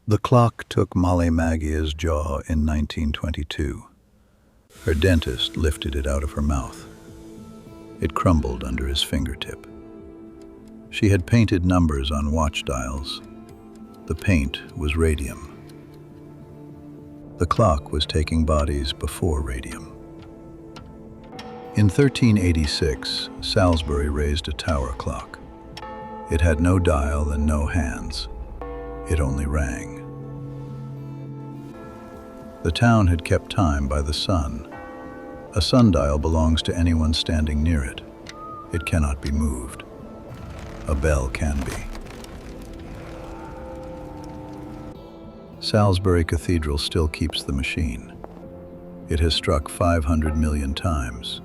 The clock took Molly Magia's jaw in 1922. Her dentist lifted it out of her mouth. It crumbled under his fingertip. She had painted numbers on watch dials. The paint was radium. The clock was taking bodies before radium. In 1386, Salisbury raised a tower clock. It had no dial and no hands. It only rang. The town had kept time by the sun. A sundial belongs to anyone standing near it. It cannot be moved. A bell can be. Salisbury Cathedral still keeps the machine. It has struck 500 million times.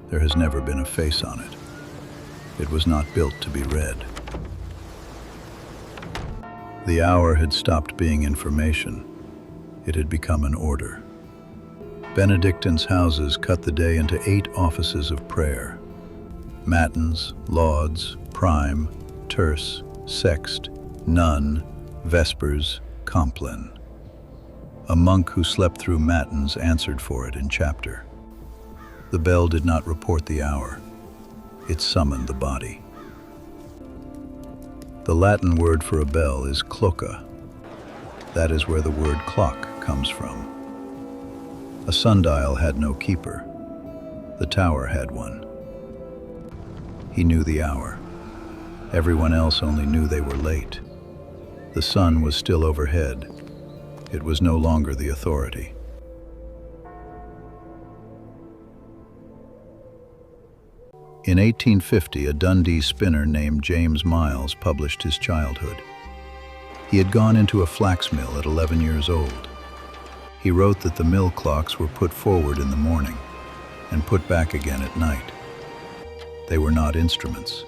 There has never been a face on it. It was not built to be read. The hour had stopped being information. It had become an order. Benedictines' houses cut the day into 8 offices of prayer: matins, lauds, prime, terce, sext, none, vespers, compline. A monk who slept through matins answered for it in chapter. The bell did not report the hour. It summoned the body. The Latin word for a bell is cloca. That is where the word clock comes from. A sundial had no keeper. The tower had one. He knew the hour. Everyone else only knew they were late. The sun was still overhead. It was no longer the authority. In 1850, a Dundee spinner named James Miles published his childhood. He had gone into a flax mill at 11 years old. He wrote that the mill clocks were put forward in the morning and put back again at night. They were not instruments.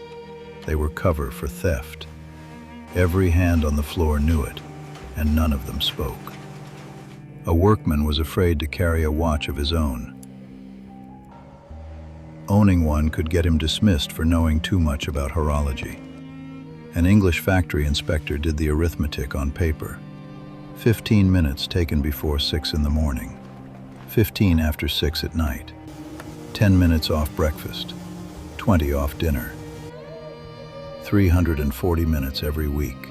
They were cover for theft. Every hand on the floor knew it, and none of them spoke. A workman was afraid to carry a watch of his own. Owning one could get him dismissed for knowing too much about horology. An English factory inspector did the arithmetic on paper. 15 minutes taken before 6 in the morning, 15 after 6 at night, 10 minutes off breakfast, 20 off dinner, 340 minutes every week,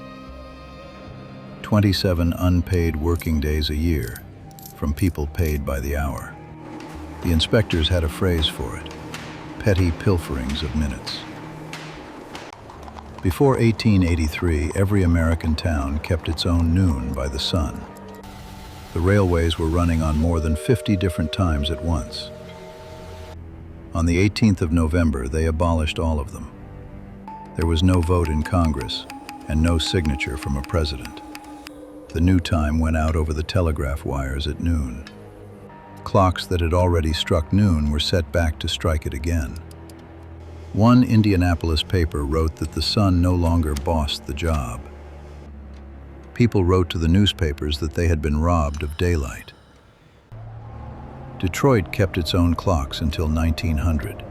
27 unpaid working days a year from people paid by the hour. The inspectors had a phrase for it: petty pilferings of minutes. Before 1883, every American town kept its own noon by the sun. The railways were running on more than 50 different times at once. On the 18th of November, they abolished all of them. There was no vote in Congress and no signature from a president. The new time went out over the telegraph wires at noon. Clocks that had already struck noon were set back to strike it again. One Indianapolis paper wrote that the sun no longer bossed the job. People wrote to the newspapers that they had been robbed of daylight. Detroit kept its own clocks until 1900.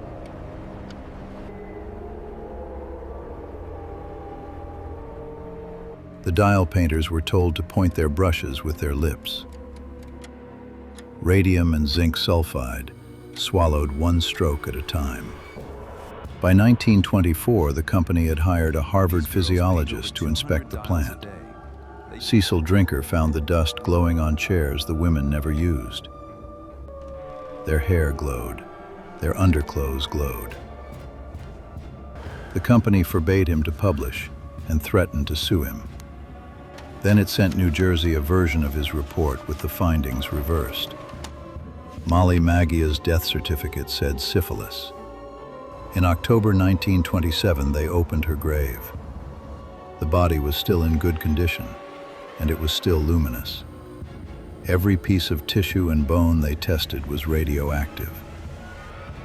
The dial painters were told to point their brushes with their lips. Radium and zinc sulfide swallowed one stroke at a time. By 1924, the company had hired a Harvard physiologist to inspect the plant. Cecil Drinker found the dust glowing on chairs the women never used. Their hair glowed. Their underclothes glowed. The company forbade him to publish and threatened to sue him. Then it sent New Jersey a version of his report with the findings reversed. Molly Magia's death certificate said syphilis. In October 1927, they opened her grave. The body was still in good condition, and it was still luminous. Every piece of tissue and bone they tested was radioactive.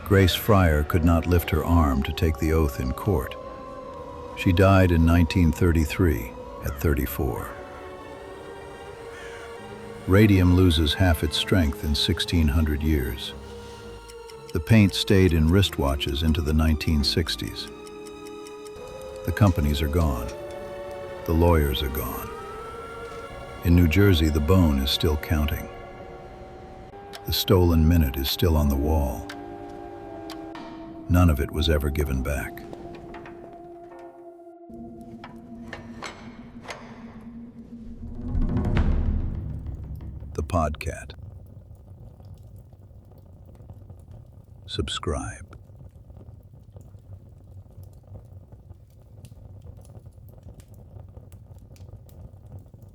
Grace Fryer could not lift her arm to take the oath in court. She died in 1933 at 34. Radium loses half its strength in 1600 years. The paint stayed in wristwatches into the 1960s. The companies are gone. The lawyers are gone. In New Jersey, the bone is still counting. The stolen minute is still on the wall. None of it was ever given back. The Podcat. Subscribe.